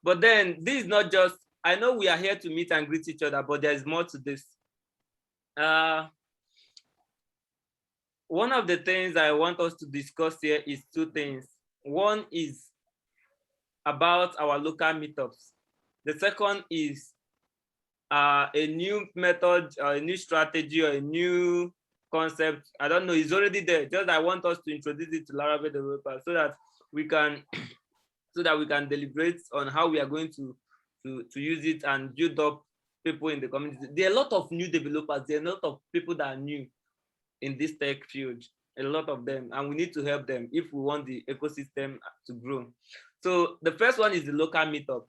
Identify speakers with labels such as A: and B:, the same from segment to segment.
A: But then this is not just, I know we are here to meet and greet each other, but there is more to this. One of the things I want us to discuss here is two things. One is about our local meetups. The second is a new method, or a new strategy, or a new concept. I don't know, it's already there. Just I want us to introduce it to Laravel developers so that we can deliberate on how we are going to use it and build up people in the community. There are a lot of new developers. There are a lot of people that are new in this tech field, a lot of them, and we need to help them if we want the ecosystem to grow. So the first one is the local meetup.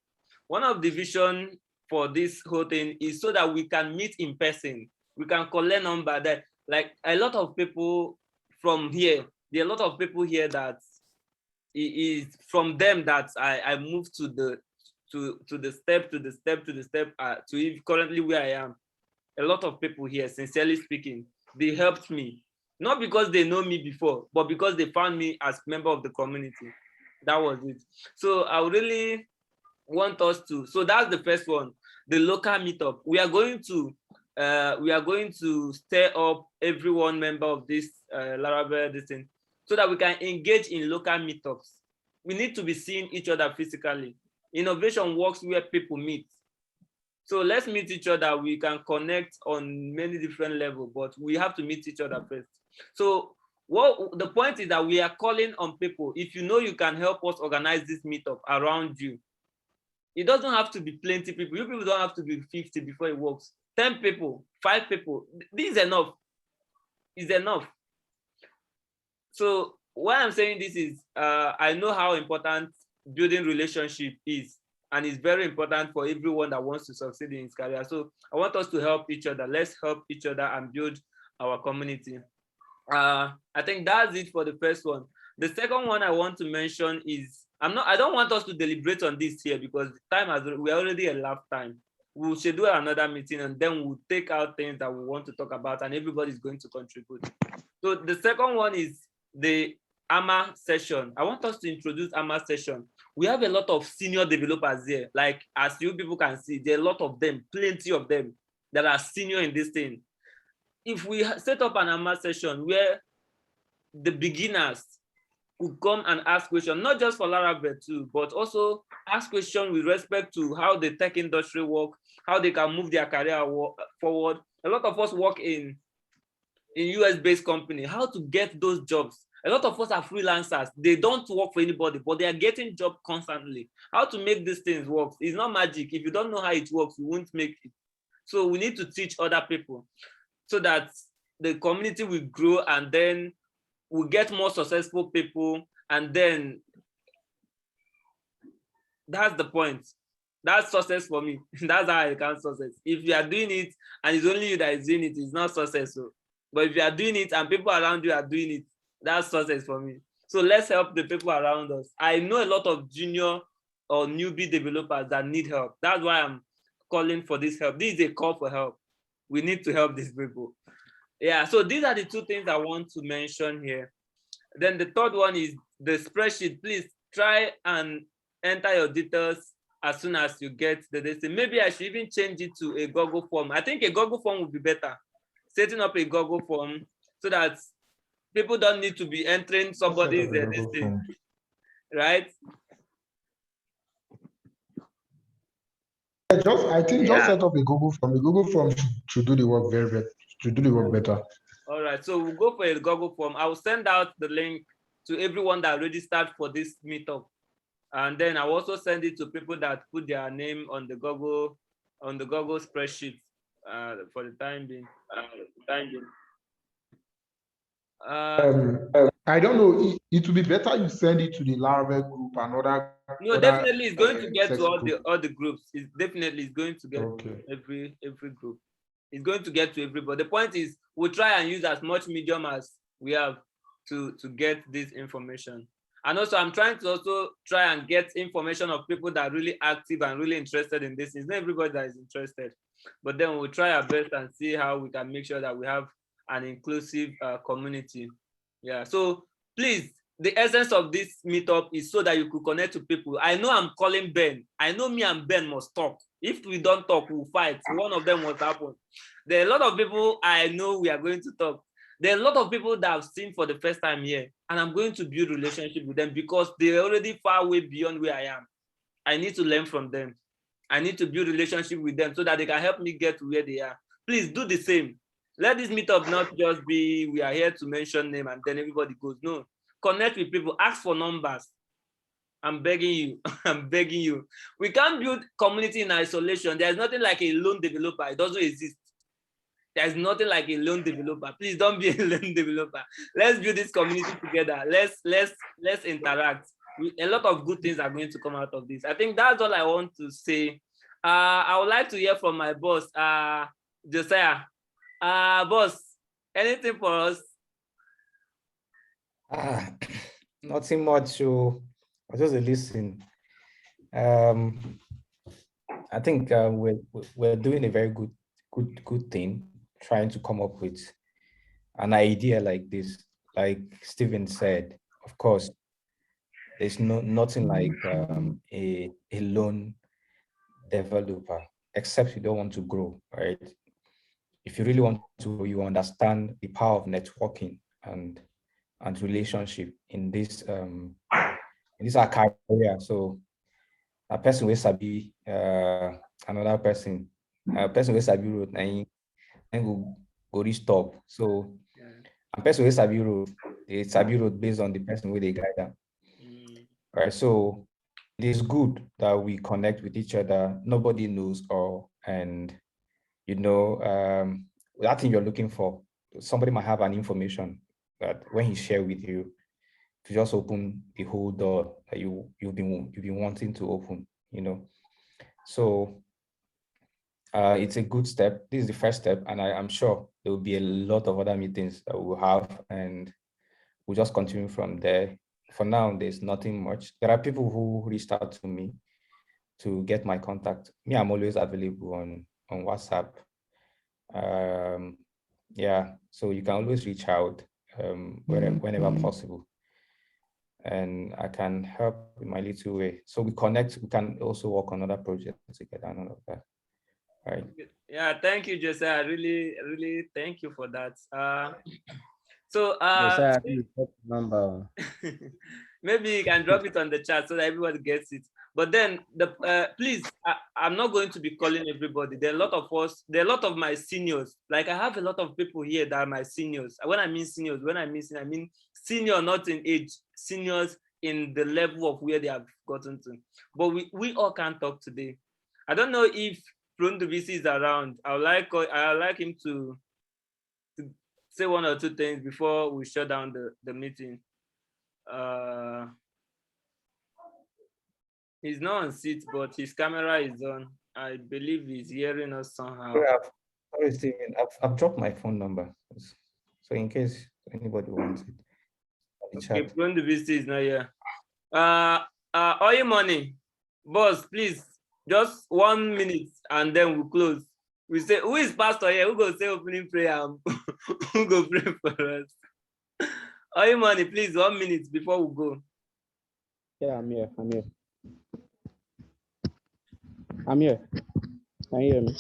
A: One of the vision for this whole thing is so that we can meet in person. We can collect number. That, like, a lot of people from here, there are a lot of people here that it is from them that I moved to the step to currently where I am. A lot of people here, sincerely speaking, they helped me, not because they know me before, but because they found me as member of the community. That was it. So I really want us to, so that's the first one, the local meetup. We are going to stir up every one member of this Laravel this thing, so that we can engage in local meetups. We need to be seeing each other physically. Innovation works where people meet. So let's meet each other. We can connect on many different levels, but we have to meet each other first. So what the point is that we are calling on people. If you know you can help us organize this meetup around you, it doesn't have to be plenty people. You people don't have to be 50 before it works. 10 people, 5 people, this is enough. Is enough. So why I'm saying this is, I know how important building relationship is, and it's very important for everyone that wants to succeed in his career. So I want us to help each other. Let's help each other and build our community. I think that's it for the first one. The second one I want to mention is, I don't want us to deliberate on this here because we're already at last time. We'll schedule another meeting and then we'll take out things that we want to talk about and everybody's going to contribute. So the second one is the AMA session. I want us to introduce AMA session. We have a lot of senior developers here. Like, as you people can see, there are a lot of them, plenty of them that are senior in this thing. If we set up an AMA session where the beginners could come and ask questions, not just for Laravel too, but also ask questions with respect to how the tech industry work, how they can move their career forward. A lot of us work in US-based company, how to get those jobs. A lot of us are freelancers. They don't work for anybody, but they are getting jobs constantly. How to make these things work? It's not magic. If you don't know how it works, you won't make it. So we need to teach other people so that the community will grow, and then we'll get more successful people. And then that's the point. That's success for me. That's how I count success. If you are doing it and it's only you that is doing it, it's not successful. But if you are doing it and people around you are doing it, that's success for me. So let's help the people around us. I know a lot of junior or newbie developers that need help. That's why I'm calling for this help. This is a call for help. We need to help these people. Yeah, so these are the two things I want to mention here. Then the third one is the spreadsheet. Please try and enter your details as soon as you get the data. Maybe I should even change it to a Google form. I think a Google form would be better. Setting up a Google form so that people don't need to be entering somebody's thing, right?
B: Just set up a Google form. The Google form should do the work better.
A: All right, so we'll go for a Google form. I will send out the link to everyone that registered for this meetup, and then I'll also send it to people that put their name on the Google spreadsheet for the time being.
B: I don't know. It would be better you send it to the Laravel group and other.
A: No, definitely it's going to get to all the groups. It's definitely going to get to every group. It's going to get to everybody. The point is, we'll try and use as much medium as we have to get this information. And also, I'm trying to also try and get information of people that are really active and really interested in this. It's not everybody that is interested, but then we'll try our best and see how we can make sure that we have an inclusive community. Yeah, so please the essence of this meetup is so that you could connect to people. I know I'm calling Ben. I know me and Ben must talk. If we don't talk, we'll fight. One of them must happen. There are a lot of people I know we are going to talk. There are a lot of people that I've seen for the first time here, and I'm going to build relationship with them because they're already far way beyond where I am. I need to learn from them. I need to build relationship with them so that they can help me get to where they are. Please do the same. Let this meetup not just be we are here to mention name and then everybody goes. No, connect with people, ask for numbers. I'm begging you. I'm begging you. We can't build community in isolation. There's nothing like a lone developer. It doesn't exist. There's nothing like a lone developer. Please don't be a lone developer. Let's build this community together. Let's interact. A lot of good things are going to come out of this. I think that's all I want to say. I would like to hear from my boss, Josiah. Boss, anything for us?
C: Nothing much. So I just listen. I think we're doing a very good thing, trying to come up with an idea like this. Like Steven said, of course, there's nothing like a lone developer, except you don't want to grow, right? If you really want to, you understand the power of networking and relationship in this our career. So a person will sabi another person, a person will sabi road and go reach top. So a person will sabi road, they sabi road based on the person where they guide them. Right. So it is good that we connect with each other. Nobody knows all, and that thing you're looking for, somebody might have an information that when he share with you, to just open the whole door that you've been wanting to open, So it's a good step. This is the first step, and I'm sure there will be a lot of other meetings that we'll have, and we'll just continue from there. For now, there's nothing much. There are people who reached out to me to get my contact. Me, I'm always available on WhatsApp. Yeah, so you can always reach out whenever possible, and I can help in my little way. So we connect. We can also work on other projects together and all of that. Right.
A: Yeah, thank you, Josiah. Really thank you for that.
D: Josiah, number.
A: Maybe you can drop it on the chat so that everybody gets it. But then please, I'm not going to be calling everybody. There are a lot of us, there are a lot of my seniors. Like I have a lot of people here that are my seniors. When I mean seniors, I mean senior not in age, seniors in the level of where they have gotten to. But we all can talk today. I don't know if Prundubisi is around. I would like him to say one or two things before we shut down the meeting. He's not on seat, but his camera is on. I believe he's hearing us somehow.
C: Sorry, Steven. I've dropped my phone number, so in case anybody wants it.
A: Okay, Prundubisi is not here. Oil money, boss, please, just 1 minute and then we'll close. We say, who is pastor here? Who go say opening prayer? Who go pray for us? Oil money, please, 1 minute before we go.
D: Yeah, I'm here. Can you hear me?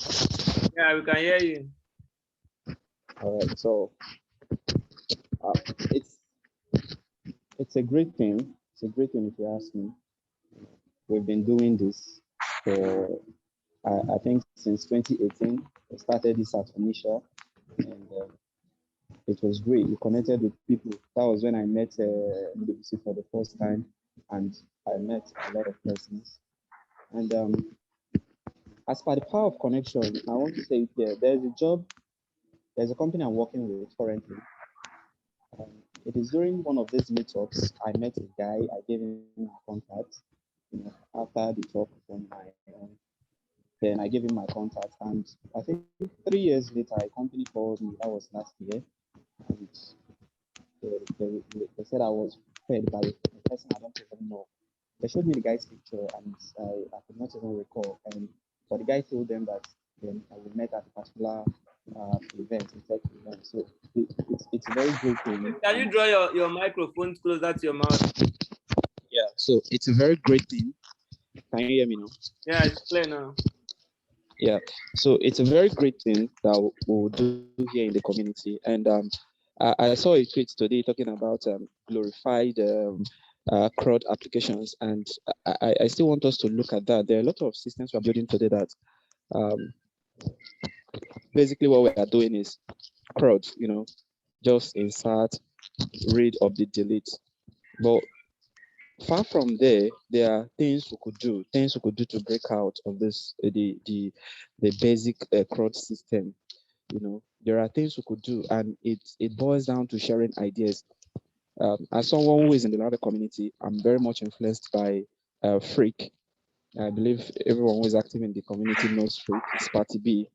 A: Yeah, we can hear you.
D: All right. So it's a great thing. It's a great thing if you ask me. We've been doing this for I think since 2018. We started this at Onisha, and it was great. We connected with people. That was when I met MWC for the first time, and I met a lot of persons. And as per the power of connection, I want to say there's a company I'm working with currently. It is during one of these meetups, I met a guy, I gave him my contact, after the talk from my then I gave him my contact, and I think 3 years later, a company called me, that was last year, and they said I was fed by a person I don't even know. They showed me the guy's picture, and I could not even recall, but the guy told them that we met at a particular event, a tech event. So it's a very great thing.
A: Can you draw your microphone closer to your mouth?
D: Yeah. So it's a very great thing. Can you hear me now?
A: Yeah, it's clear now.
D: Yeah. So it's a very great thing that we'll do here in the community. And I saw a tweet today talking about glorified CRUD applications, and I still want us to look at that. There are a lot of systems we're building today that um, basically what we are doing is CRUD, just insert, read, update, delete. But far from there are things we could do, to break out of this the basic CRUD system. There are things we could do, and it boils down to sharing ideas. As someone who is in the Laravel community, I'm very much influenced by Freak. I believe everyone who is active in the community knows Freak. It's Party B,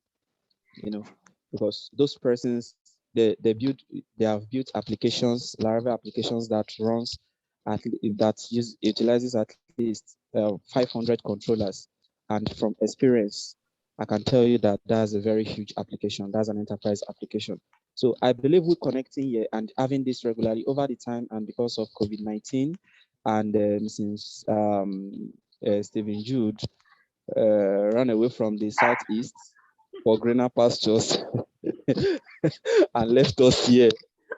D: because those persons they have built applications, Laravel applications that runs utilizes at least 500 controllers, and from experience, I can tell you that that's a very huge application. That's an enterprise application. So I believe we're connecting here and having this regularly over the time, and because of COVID-19, and since Stephen Jude ran away from the southeast for greener pastures and left us here.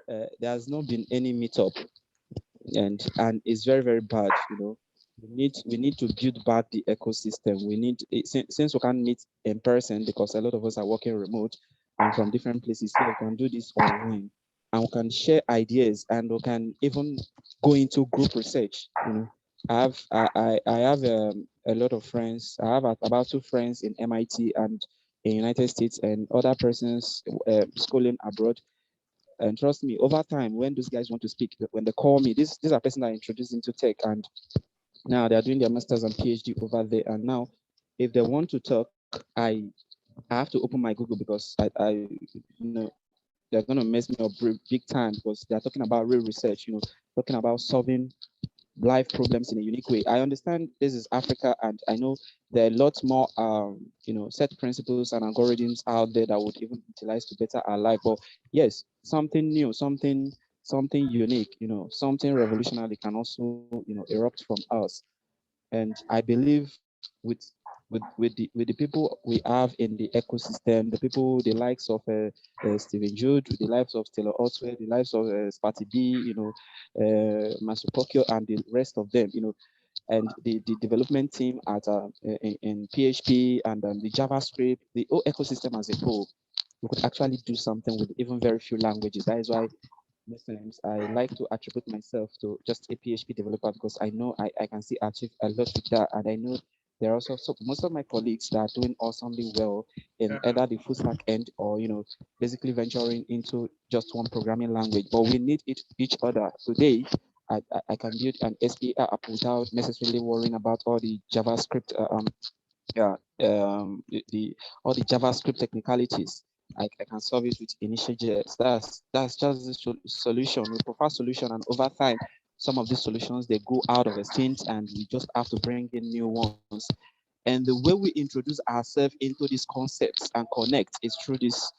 D: There has not been any meetup, and it's very, very bad. We need to build back the ecosystem. We need since we can't meet in person because a lot of us are working remote and from different places, so we can do this online, and we can share ideas, and we can even go into group research. I have a lot of friends. I have about 2 friends in MIT and in United States, and other persons schooling abroad. And trust me, over time, when those guys want to speak, when they call me, these are persons that are introduced into tech, and now they are doing their masters and PhD over there. And now, if they want to talk, I have to open my Google because they're gonna mess me up big time because they're talking about real research. Talking about solving life problems in a unique way. I understand this is Africa, and I know there are lots more, set principles and algorithms out there that would even utilize to better our life. But yes, something new, something unique, something revolutionary can also, erupt from us. And I believe with the people we have in the ecosystem, the people, the likes of Stephen Jude, the likes of Taylor Otway, the likes of Sparty B, Masupokyo, and the rest of them, and the development team at in PHP and the JavaScript, the whole ecosystem as a whole, we could actually do something with even very few languages. That is why most times I like to attribute myself to just a PHP developer because I know I can see achieve a lot with that, and I know there are also most of my colleagues that are doing awesomely well in either the full stack end or basically venturing into just one programming language. But we need each other. Today, I can build an SPA app without necessarily worrying about all the JavaScript yeah, the all the JavaScript technicalities. I can solve it with initial.js. That's just the solution. We prefer solution, and over time, some of these solutions they go out of extent, and we just have to bring in new ones. And the way we introduce ourselves into these concepts and connect is through these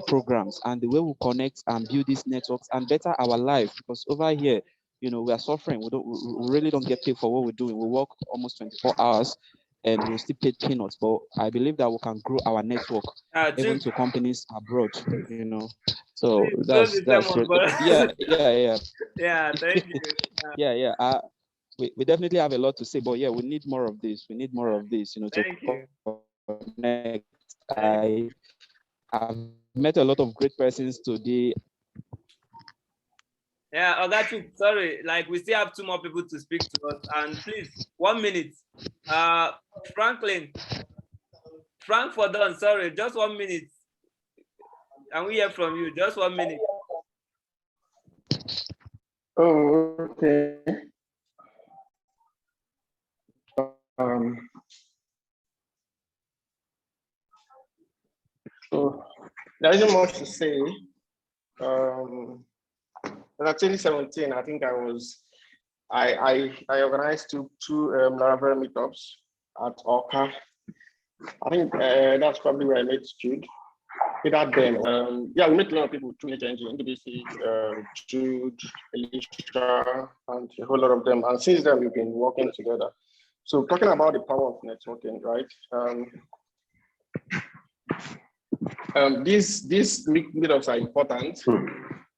D: programs, and the way we connect and build these networks and better our life. Because over here, we are suffering. We really don't get paid for what we're doing. We work almost 24 hours and we'll still pay peanuts. But I believe that we can grow our network even to companies abroad. So
A: Close the
D: that's
A: sermon, but
D: yeah.
A: yeah, thank you.
D: Yeah. We definitely have a lot to say, but yeah, we need more of this. We need more of this, to
A: Thank you.
D: connect. I've met a lot of great persons today.
A: Yeah, Ogachu, sorry, like we still have 2 more people to speak to us, and please, 1 minute. Franklin, Frank for Don, sorry, just 1 minute. And we hear from you, just 1 minute.
E: Oh, okay. So there isn't much to say. In 2017, I think I organized two Laravel meetups at Orca. I think that's probably where I met Jude. without them, yeah, we met a lot of people through NGO, NDBC, Jude, Elisha, and a whole lot of them. And since then, we've been working together. So talking about the power of networking, right? These meetups are important,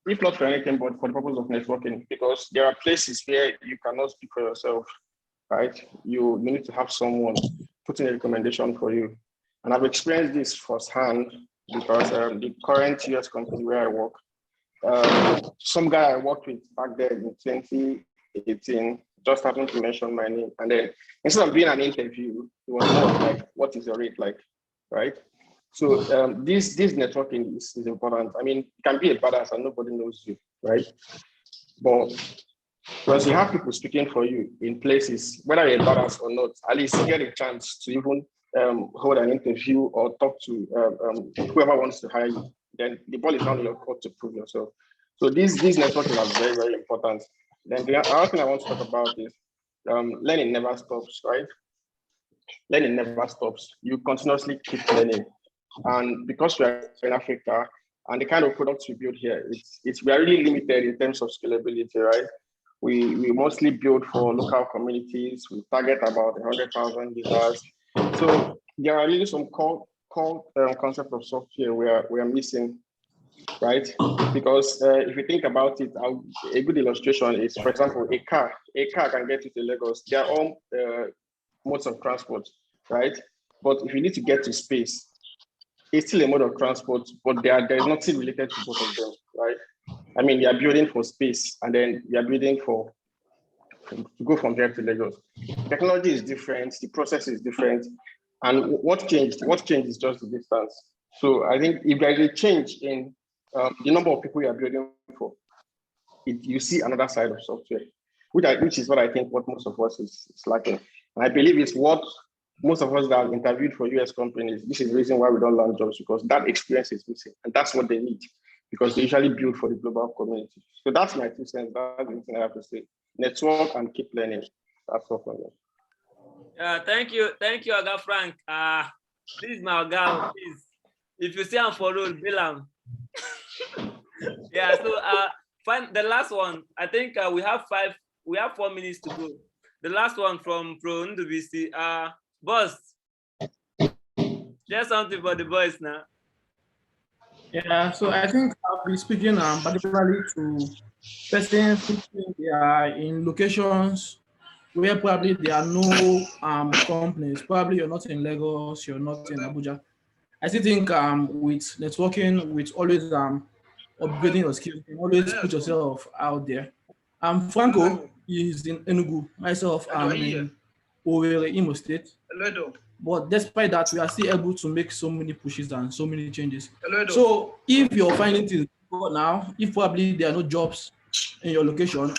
E: if not for anything, but for the purpose of networking, because there are places where you cannot speak for yourself, right? You need to have someone putting a recommendation for you. And I've experienced this firsthand because the current US company where I work, some guy I worked with back there in 2018 just happened to mention my name. And then instead of doing an interview, it was more like, what is your rate like, right? So this networking is important. I mean, you can be a badass and nobody knows you, right? But once you have people speaking for you in places, whether you're a badass or not, at least you get a chance to even hold an interview or talk to whoever wants to hire you. Then the ball is on your court to prove yourself. So these networking are very, very important. Then the other thing I want to talk about is learning never stops, right? Learning never stops. You continuously keep learning. And because we are in Africa and the kind of products we build here, we are really limited in terms of scalability, right? We mostly build for local communities. We target about 100,000 users. So there are really some core concept of software we are missing, right? Because if you think about it, a good illustration is, for example, a car can get you to Lagos. They are all modes of transport, right? But if you need to get to space, it's still a mode of transport, but there is nothing related to both of them, right? I mean, you are building for space, and then you are building to go from here to Lagos. Technology is different, the process is different, and what changed? What changed is just the distance. So I think if there is a change in the number of people you are building for, you see another side of software, which is what I think what most of us is lacking. And I believe it's what most of us that have interviewed for US companies, this is the reason why we don't land jobs, because that experience is missing. And that's what they need, because they usually build for the global community. So that's my 2 cents. That's the thing I have to say. Network and keep learning. That's all for me.
A: Thank you, Oga Frank. This is my Oga, please. If you see him for road, bill him. Yeah, so find the last one. I think we have 4 minutes to go. The last one from Pro NDBC. Boss, share something for the boys now.
F: Yeah, so I think I'll be speaking particularly to persons who they are in locations where probably there are no companies. Probably you're not in Lagos, you're not in Abuja. I still think with networking, with always upgrading your skills, you can always put yourself out there. Franco is in Enugu, myself I'm in Owerri, Imo State. But despite that, we are still able to make so many pushes and so many changes. So if you're finding things now, if probably there are no jobs in your location,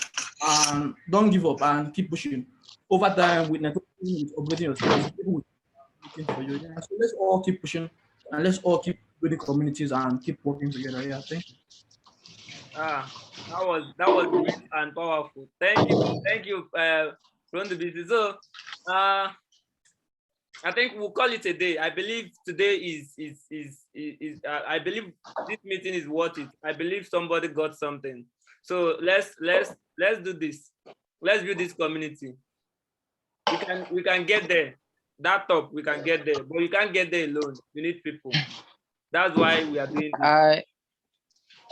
F: don't give up and keep pushing. Over time, with networking, with upgrading your skills, people will be looking for you. Yeah. So let's all keep pushing and let's all keep building communities and keep working together. Yeah, thank you.
A: That was great and powerful. Thank you, from the business. So, I think we'll call it a day. I believe today is I believe this meeting is worth it. I believe somebody got something. So let's do this. Let's build this community. We can get there. That top we can get there, but you can't get there alone. You need people. That's why we are doing this.
G: I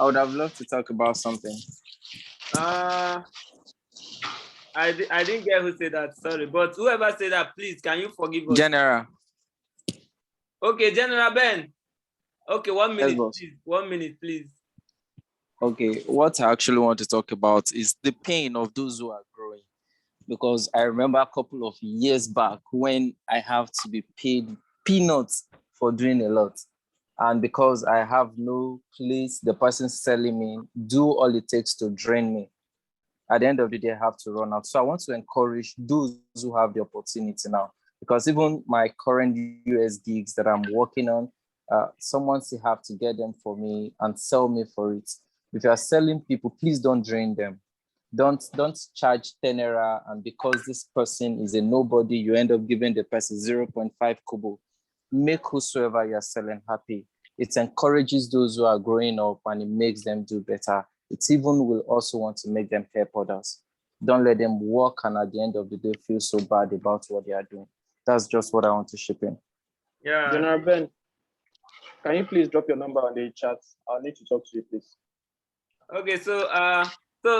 G: would have loved to talk about something.
A: I didn't get who said that, sorry. But whoever said that, please, can you forgive us?
G: General.
A: Okay, General Ben. Okay, 1 minute,
G: Yes,
A: please. 1 minute, please.
G: Okay, what I actually want to talk about is the pain of those who are growing. Because I remember a couple of years back when I have to be paid peanuts for doing a lot. And because I have no place, the person selling me do all it takes to drain me. At the end of the day, I have to run out. So I want to encourage those who have the opportunity now, because even my current US gigs that I'm working on, someone still have to get them for me and sell me for it. If you are selling people, please don't drain them. Don't charge 10 naira, and because this person is a nobody, you end up giving the person 0.5 kobo. Make whosoever you're selling happy. it encourages those who are growing up and it makes them do better. It even will also want to make them help others. Don't let them work and at the end of the day feel so bad about what they are doing. That's just what I want to ship in.
A: Yeah.
E: General Ben, can you please drop your number on the chat? I'll need to talk to you, please.
A: Okay, so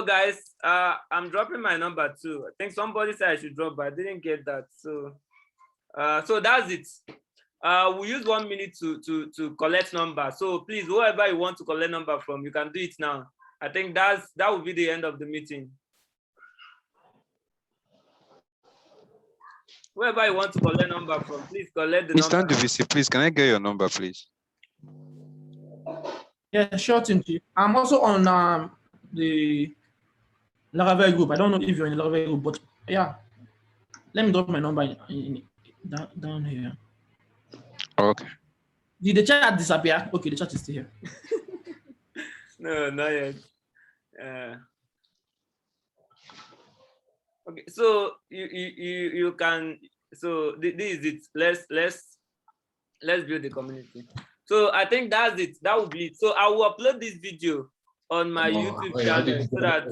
A: guys, I'm dropping my number too. I think somebody said I should drop, but I didn't get that. So that's it. We use 1 minute to collect number. So please, whoever you want to collect number from, you can do it now. I think that will be the end of the meeting. Whoever you want to collect number from, please collect the
H: Mr.
A: number.
H: Ndubisi, please, can I get your number, please?
F: Yeah, sure thing, Chief. I'm also on the Laravel group. I don't know if you're in the Laravel group, but yeah, let me drop my number down here.
H: Okay.
F: Did the chat disappear? Okay, the chat is still here.
A: No, not yet. Okay, so you can. So this is it. Let's build the community. So I think that's it. That will be it. So I will upload this video on my YouTube channel so that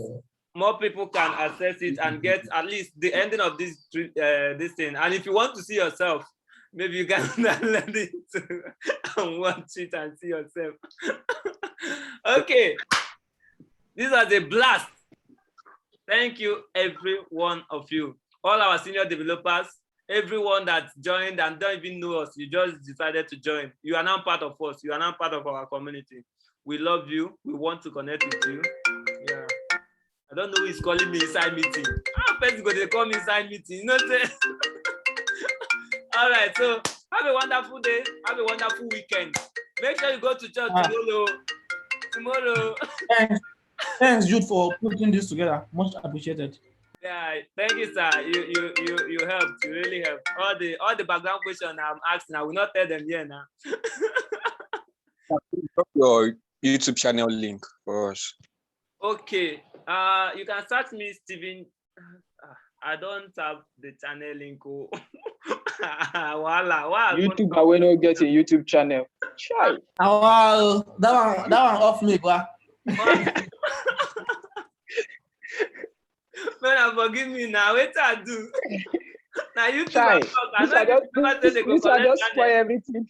A: more people can access it and get at least the ending of this thing. And if you want to see yourself, maybe you can download it and watch it and see yourself. Okay, this was a blast. Thank you, every one of you, all our senior developers, everyone that joined and don't even know us. You just decided to join. You are now part of us. You are now part of our community. We love you. We want to connect with you. Yeah. I don't know who is calling me inside meeting. First go they call me inside meeting. You know what I'm saying? All right. So have a wonderful day. Have a wonderful weekend. Make sure you go to church tomorrow.
F: Thanks, Jude, for putting this together. Much appreciated.
A: Yeah, thank you, sir. You helped. You really helped. All the background questions I'm asking, I will not tell them here now.
I: Drop your YouTube channel link for us.
A: Okay. You can search me, Steven. I don't have the channel link.
E: YouTube, I will not get a YouTube channel. Shy.
F: Wow, that one off me, bro.
A: Man, forgive me now. What I do? Now you
E: This I just spoil everything.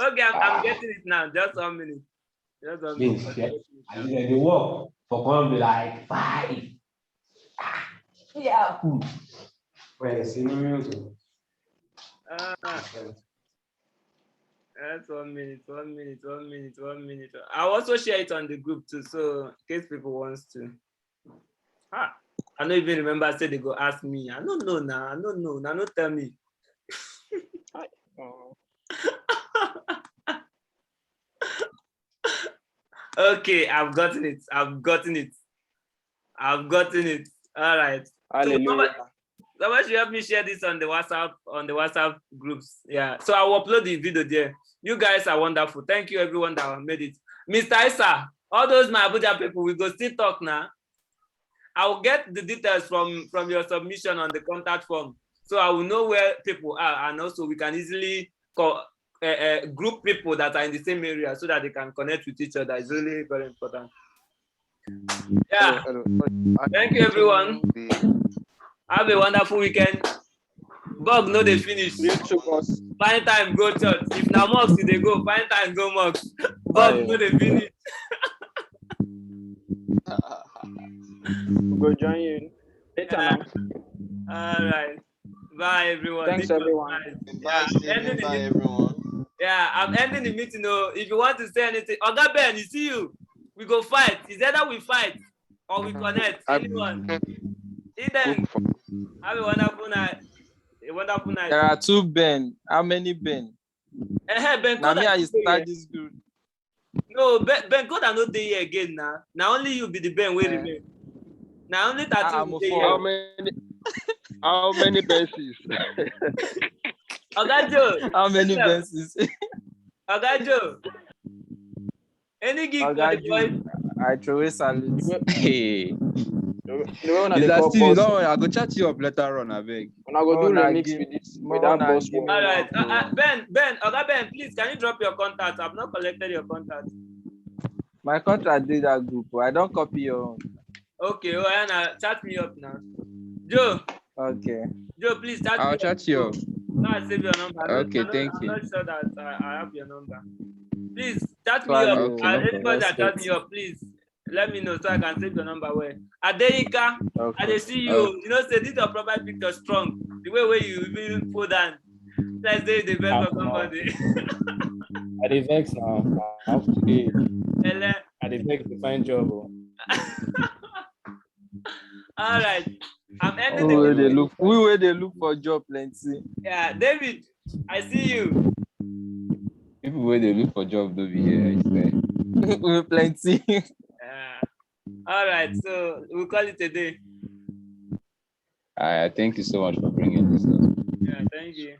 A: Okay, I'm getting it now. Just 1 minute. Just 1 minute.
J: The work for going to be like 5. Yeah. That's
A: 1 minute, 1 minute, 1 minute, 1 minute. I'll also share it on the group too, so in case people wants to. I don't even remember I said they go ask me. I don't know now. I don't know. Now don't tell me. Okay, I've gotten it. All right.
E: Hallelujah.
A: So someone should help me share this on the WhatsApp groups. Yeah. So I will upload the video there. You guys are wonderful. Thank you, everyone that made it. Mr. Isa, all those my Abuja people, we go still talk now. I will get the details from your submission on the contact form, so I will know where people are, and also we can easily group people that are in the same area so that they can connect with each other. It's really very important. Yeah. Thank you, everyone. Have a wonderful weekend. Bug no they finish. Find time go church. If na mosque they go, find time go mosque. Bug no they finish.
E: We'll go join you later now.
A: All right. Bye, everyone.
E: Thanks, everyone.
A: Bye, everyone. Yeah, I'm ending the meeting. If you want to say anything, Oga Ben, you see you. We go fight. It's either we fight or we connect. Anyone. Either. Have a wonderful night. A wonderful night.
G: There are 2 Ben. How many Ben?
A: Ben
G: now me I start this group.
A: No, Ben Koda no dey here again now. Now only you be the Ben wey remain. Now only 13 dey here.
E: How many benches?
A: Oga Joe.
G: How many benches?
A: Oga Joe. Any gig for the boys?
G: I throw a salute.
I: Hey.
E: The way una
I: Is
E: dey
I: that
E: call
I: Steve?
E: boss,
I: Don't worry, I go chat you up later on, I beg.
E: una go do
G: More na
E: remix
G: give-
E: with this
G: more
E: with that
G: na
E: boss
G: give
E: one.
G: me
A: All right.
G: one, bro.
A: Ben, please, can you drop your contact? I've not collected your contact.
G: My contract did that group. I don't copy your own.
A: Okay, oh, Anna, chat me up now. Joe,
G: Okay.
A: please chat me
H: I'll
A: up.
H: chat you up.
A: Now I save your number.
H: Okay, thank
A: I'm
H: you.
A: not sure that I have your number. Please chat me
G: Fine,
A: up.
H: Okay, no
A: Anybody
H: problem.
A: that chat me up, please let me know so I can save your number well. Adeyinka, I
G: Okay.
A: dey see you. You know, say this your profile picture strong. The way you even put down. Let's say the best for somebody.
C: I dey vex now. I have to pay.
A: Ele.
C: I dey vex to find job. Oh.
A: All right. I'm ending
G: We
A: the
G: where they look for job plenty.
A: Yeah, David, I see you.
H: People where they look for job don't be here, I swear.
G: We plenty.
A: All right, so we'll call it a day.
H: I thank you so much for bringing this up.
A: Yeah, thank you.